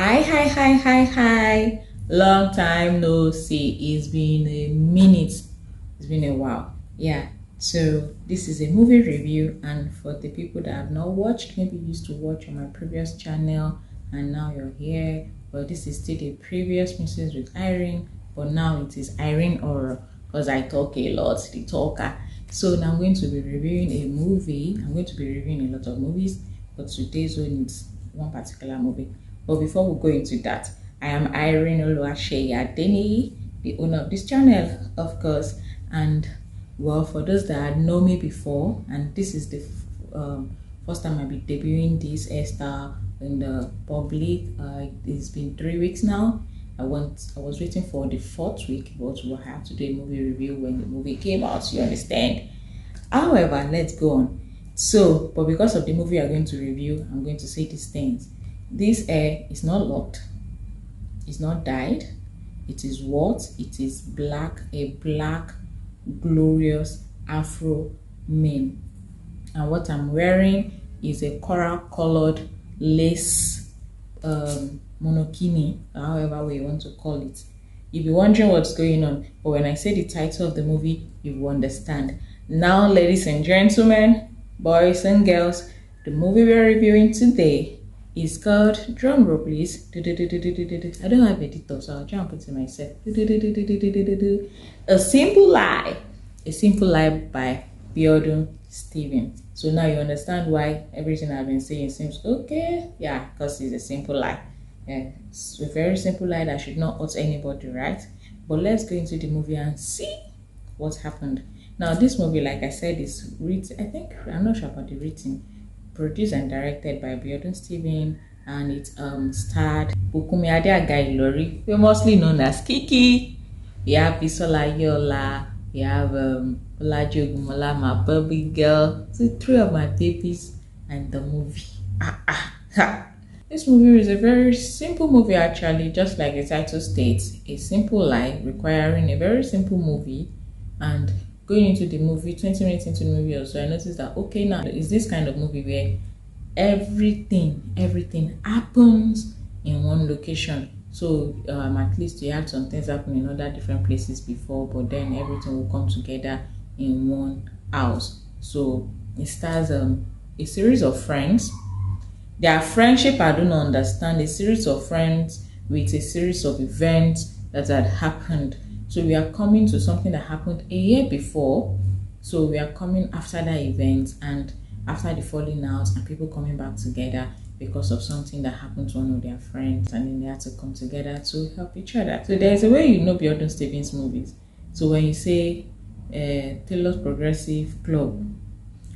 Hi. Long time no see. It's been a minute. It's been a while. Yeah. So this is a movie review, and for the people that have not watched, maybe you used to watch on my previous channel and now you're here. But this is still the previous Mrs. with Irene, but now it is Irene Oral because I talk a lot, the talker. So now I'm going to be reviewing a movie. I'm going to be reviewing a lot of movies, but today's one is one particular movie. But before we go into that, I am Irene Oluwaseyi, the owner of this channel, of course. And well, for those that know me before, and this is the first time I'll be debuting this Esther in the public. It's been 3 weeks now. I was waiting for the 4th week, but we'll have to do a movie review when the movie came out, you understand. However, let's go on. So, but because of the movie I'm going to review, I'm going to say these things. This hair is not locked, it's not dyed, it is what? It is black, a black, glorious Afro mane. And what I'm wearing is a coral colored lace monokini, however way you want to call it. You'll be wondering what's going on, but when I say the title of the movie, you will understand. Now, ladies and gentlemen, boys and girls, the movie we're reviewing today is called, drum roll please. I don't have editor, so I'll try and put it myself. A Simple Lie. A Simple Lie by Biodun Stephen. So now you understand why everything I've been saying seems okay. Yeah, because it's a simple lie. Yeah, it's a very simple lie that should not hurt anybody, right? But let's go into the movie and see what happened. Now, this movie, like I said, is written, I think, I'm not sure about the written, produced and directed by Biodun Stephen, and it starred Adeaga-Ilori, famously known as Kiki. We have Bisola, Aiyeola, we have Bolaji, Ogunmola, my baby girl, the 3 of my babies, and the movie. This movie is a very simple movie, actually, just like the title states, a simple lie requiring a very simple movie. And going into the movie, 20 minutes into the movie or so, I noticed that, okay, now is this kind of movie where everything happens in one location. So at least you had some things happen in other different places before, but then everything will come together in one house. So it stars a series of friends. Their friendship, I don't understand, a series of friends with a series of events that had happened. So we are coming to something that happened a year before. So we are coming after that event and after the falling out and people coming back together because of something that happened to one of their friends, and then they had to come together to help each other. So there's a way you know Biodun Stephen's movies. So when you say Taylor's Progressive Club,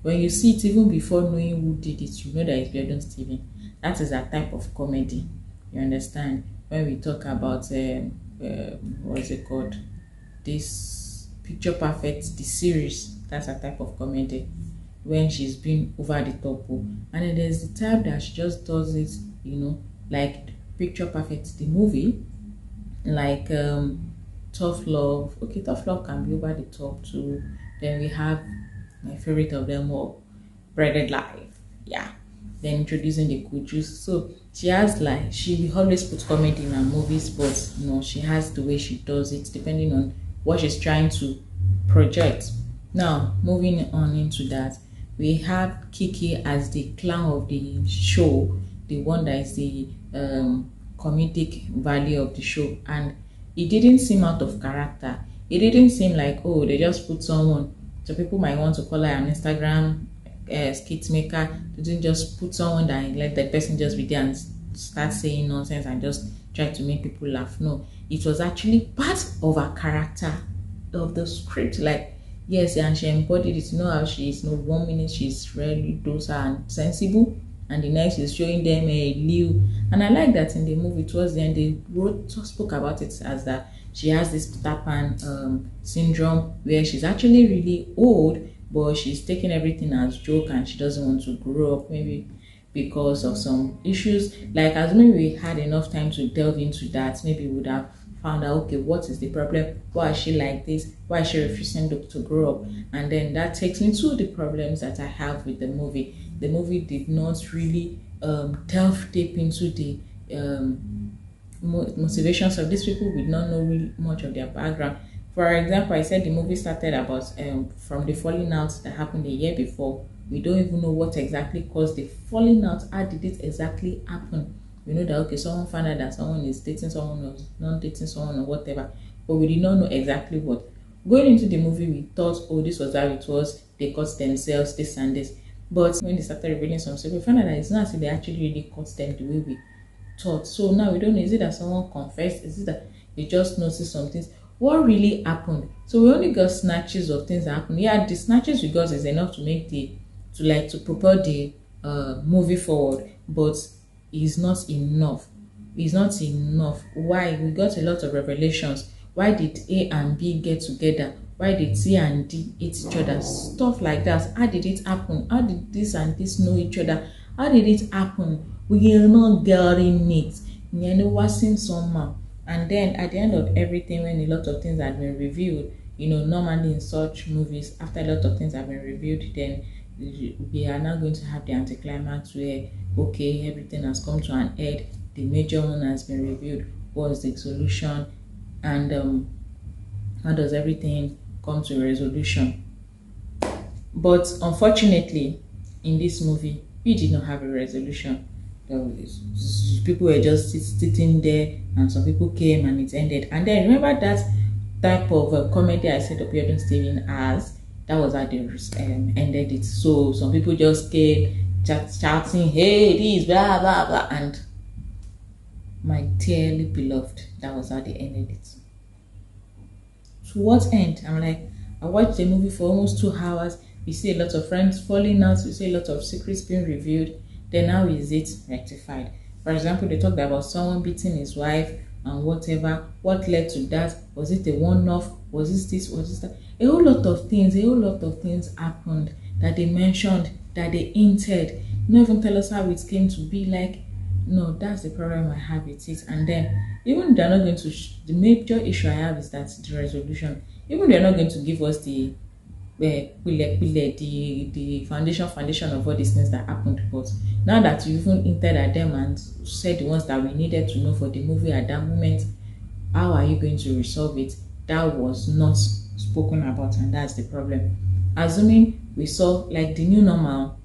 when you see it even before knowing who did it, you know that it's Biodun Stephen. That is a type of comedy. You understand? When we talk about what is it called? This Picture Perfect, the series, that's a type of comedy. When she's been over the top. And then there's the type that she just does it, you know, like Picture Perfect, the movie, like Tough Love. Okay, Tough Love can be over the top too. Then we have my favorite of them all, Breaded Life. Yeah. Then introducing the good juice. So she has, like, she always puts comedy in her movies, but you know, she has the way she does it depending on what she's trying to project. Now, moving on into that, we have Kiki as the clown of the show, the one that is the comedic value of the show, and it didn't seem out of character. It didn't seem like, oh, they just put someone. So people might want to call her an Instagram skit maker. They didn't just put someone that let the person just be there and start saying nonsense and just try to make people laugh. No, it was actually part of her character of the script. Like, yes, and she embodied it. You know how she is. No, 1 minute she's really docile and sensible, and the next she's showing them a Liu. And I like that in the movie towards the end they spoke about it as that she has this Peter Pan syndrome where she's actually really old, but she's taking everything as joke and she doesn't want to grow up, maybe because of some issues. Like, as maybe we had enough time to delve into that, maybe we would have found out, okay, what is the problem? Why is she like this? Why is she refusing to grow up? And then that takes me to the problems that I have with the movie. The movie did not really delve deep into the motivations of these people. We don't know really much of their background. For example, I said the movie started about from the falling out that happened the year before. We don't even know what exactly caused the falling out. How did it exactly happen? We know that okay, someone found out that someone is dating someone or not dating someone or whatever, but we did not know exactly what. Going into the movie, we thought, oh, this was how it was. They caught themselves, this and this. But when they started revealing some stuff, we found out that it's not as if they actually really caught them the way we thought. So now we don't know, is it that someone confessed? Is it that they just noticed some things? What really happened? So we only got snatches of things that happened. Yeah, the snatches we got is enough to make to propel the movie forward, but it's not enough. It's not enough. Why? We got a lot of revelations. Why did A and B get together? Why did C and D hate each other? Stuff like that. How did it happen? How did this and this know each other? How did it happen? We are not getting it. We are wasting somehow. And then at the end of everything, when a lot of things had been revealed, normally in such movies, after a lot of things have been revealed, then we are now going to have the anticlimax where, okay, everything has come to an end. The major one has been revealed. What's the solution? And how does everything come to a resolution? But unfortunately, in this movie, we did not have a resolution. People were just sitting there, and some people came and it ended. And then remember that type of comedy I said Biodun Stephen has, that was how they ended it. So some people just came shouting, hey, this, blah, blah, blah. And my dearly beloved, that was how they ended it. To what end? I'm like, I watched the movie for almost 2 hours. We see a lot of friends falling out. We see a lot of secrets being revealed. Then how is it rectified? For example, they talked about someone beating his wife and whatever. What led to that? Was it a one-off? Was this? Was this that? A whole lot of things happened that they mentioned, that they hinted. Not even tell us how it came to be. Like, no, that's the problem I have with it. And then, even they're not going to, the major issue I have is that the resolution. Even they're not going to give us the foundation of all these things that happened. But now that you even hinted at them and said the ones that we needed to know for the movie at that moment, how are you going to resolve it? That was not spoken about, and that's the problem. Assuming we saw like the new normal,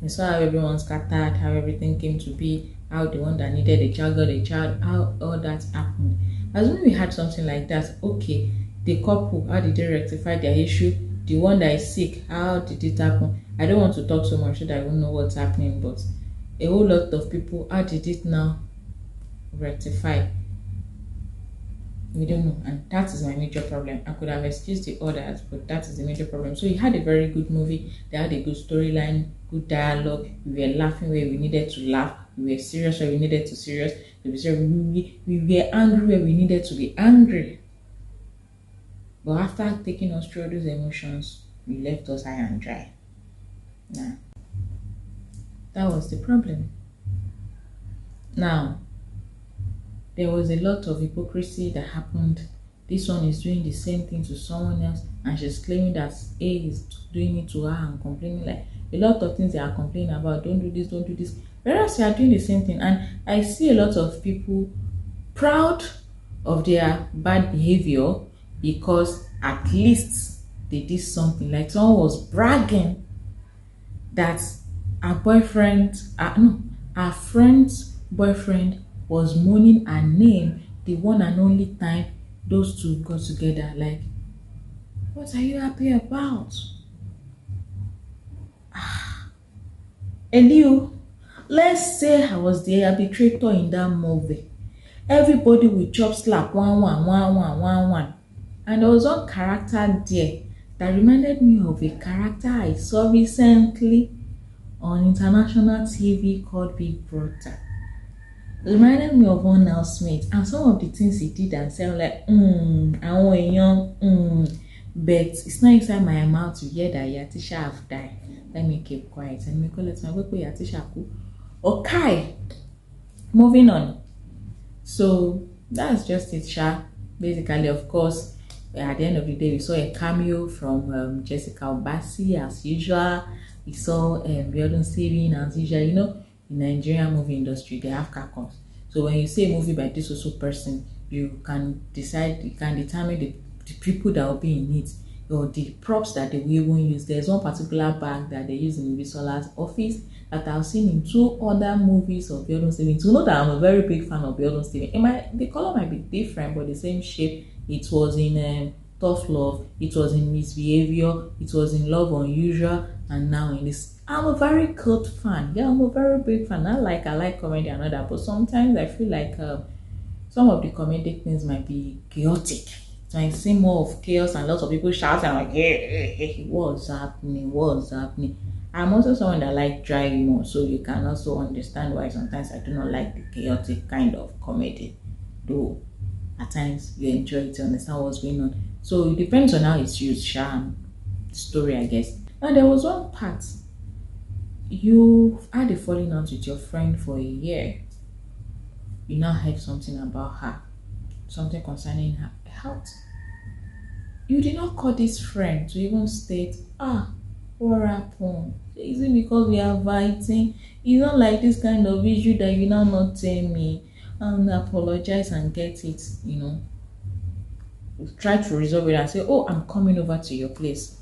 we saw how everyone scattered, how everything came to be, how the one that needed a child got a child, how all that happened. Assuming we had something like that, okay, the couple, how did they rectify their issue? The one that is sick, how did it happen? I don't want to talk so much so that I won't know what's happening, but a whole lot of people, how did it now rectify? We don't know, and that is my major problem. I could have excused the others, but that is the major problem. So you had a very good movie, they had a good storyline, good dialogue, we were laughing where we needed to laugh, we were serious where we needed to serious, we were angry where we needed to be angry. But after taking us through those emotions, we left us high and dry. Now, that was the problem. Now, there was a lot of hypocrisy that happened. This one is doing the same thing to someone else, and she's claiming that A is doing it to her and complaining like a lot of things they are complaining about. Don't do this, don't do this. Whereas they are doing the same thing, and I see a lot of people proud of their bad behavior because at least they did something. Like someone was bragging that her friend's boyfriend was mourning her name the one and only time those two got together. Like, what are you happy about? Elio, let's say I was the arbitrator in that movie. Everybody will chop slap one. And there was one character there that reminded me of a character I saw recently on international TV called Big Brother. It reminded me of one housemate and some of the things he did and said like, I want a young, but it's not inside my mouth to hear that Yatisha have died. Let me keep quiet and me call it my work with Yatisha. Okay, moving on. So that's just it, Sha. Basically, of course, at the end of the day, we saw a cameo from Jessica Obasi as usual. We saw Biodun Stephen as usual. You know, in Nigerian movie industry, they have carcons. So when you say a movie by this also person, you can determine the people that will be in it, or the props that they will even use. There's one particular bag that they use in Bisola's office that I've seen in 2 other movies of Biodun Stephen. To know that I'm a very big fan of Biodun Stephen. The color might be different, but the same shape. It was in Tough Love, it was in Misbehavior, it was in Love Unusual, and now in this. I'm a very cult fan. Yeah, I'm a very big fan. I like comedy and all that, but sometimes I feel like some of the comedic things might be chaotic. So I see more of chaos and lots of people shouting like, hey, what's happening? What's happening? I'm also someone that like dry humor, so you can also understand why sometimes I do not like the chaotic kind of comedy. Though at times you enjoy it to understand what's going on. So it depends on how it's used, story, I guess. Now there was one part. You had a falling out with your friend for a year. You now heard something about her, something concerning her health. You did not call this friend to even state, what happened? Is it because we are fighting? It's not like this kind of issue that you now not tell me and apologize and get it, try to resolve it and say, oh, I'm coming over to your place.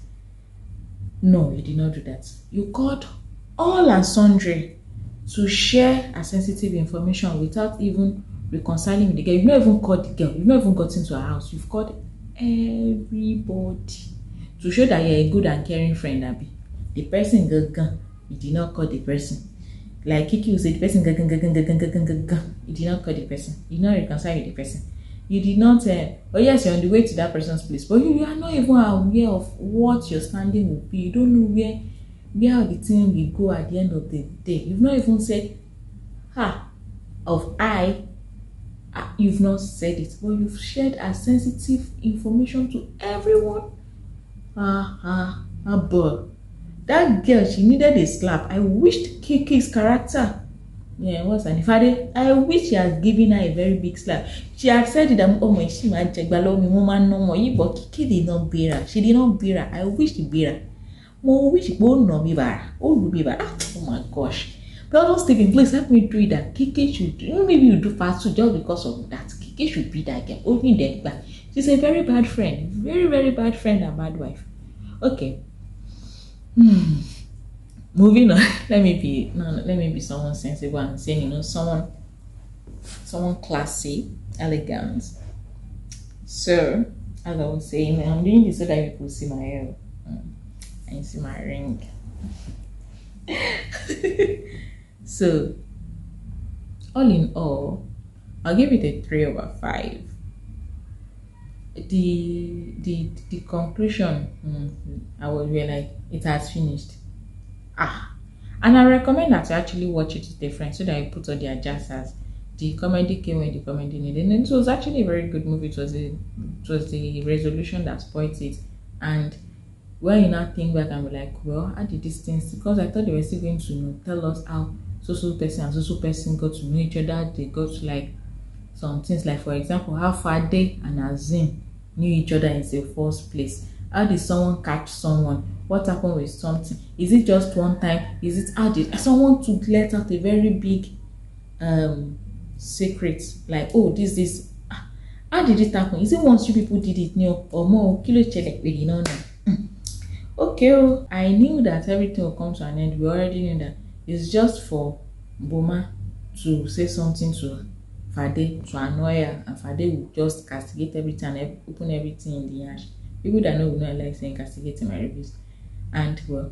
No, you did not do that. You called all and sundry to share a sensitive information without even reconciling with the girl. You've not even called the girl. You've not even got into her house. You've called everybody to show that you're a good and caring friend, Abby. The person gagan, you did not call the person. Like Kiki will say, the person gagan. You did not call the person. You did not reconcile with the person. You did not oh yes, you're on the way to that person's place, but you are not even aware of what your standing will be. You don't know where the thing will go at the end of the day. You've not even said you've not said it, but you've shared a sensitive information to everyone. But that girl, she needed a slap. I wished Kiki's character, what's an ifade? I wish she had given her a very big slap. She had said it that my she might check below me, woman no more. But Kiki did not bear her. She did not bear her. I wish she bear her. More wish she won't know me bar. Oh my gosh. Biodun Stephen, please help me do it that Kiki should do. Maybe you do fast too just because of that. Kiki should be that girl. Only that back. She's a very bad friend. Very, very bad friend and bad wife. Okay. Moving on. Let me be someone sensible and saying, someone classy, elegant. So, as I was saying, I'm doing this so that you could see my hair and see my ring. So, all in all, I'll give it a 3/5. The conclusion, I was like, it has finished. And I recommend that you actually watch it with a friend so that you put all the adjusters. The comedy came when the comedy needed. And it was actually a very good movie. It was the resolution that spoiled it. And when you now think back and be like, well, how did these things? Because I thought they were still going to tell us how so person and so person got to know each other. They got to like some things, like for example, how Fade and Azim knew each other in the first place. How did someone catch someone? What happened with something? Is it just one time? Is it how did someone to let out a very big secret? Like, oh, this how did it happen? Is it once you people did it new or more? Kilo check with you know. Okay, I knew that everything will come to an end. We already knew that it's just for Boma to say something to Fade to annoy her, and Fade will just castigate everything and open everything in the ash. People that know will not like saying castigating my reviews. And well,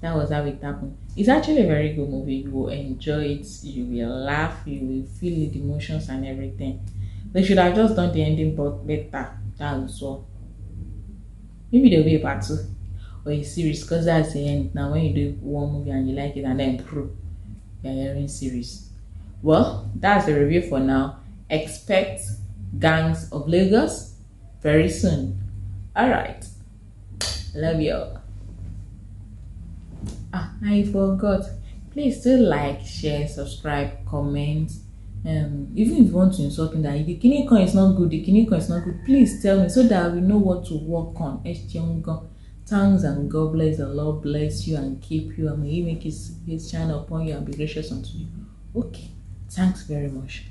that was how it happened. It's actually a very good movie. You will enjoy it, you will laugh, you will feel the emotions and everything. They should have just done the ending but better. That's all. Maybe there'll be a part 2 or a series, because that's the end. Now when you do one movie and you like it and then you're hearing series. Well, that's the review for now. Expect Gangs of Lagos very soon. Alright. Love you all. I forgot. Please still like, share, subscribe, comment. Even if you want to insult me that the kidney coin is not good, please tell me so that we know what to work on. Thanks and God bless. The Lord bless you and keep you, and may He make His shine upon you and be gracious unto you. Okay. Thanks very much.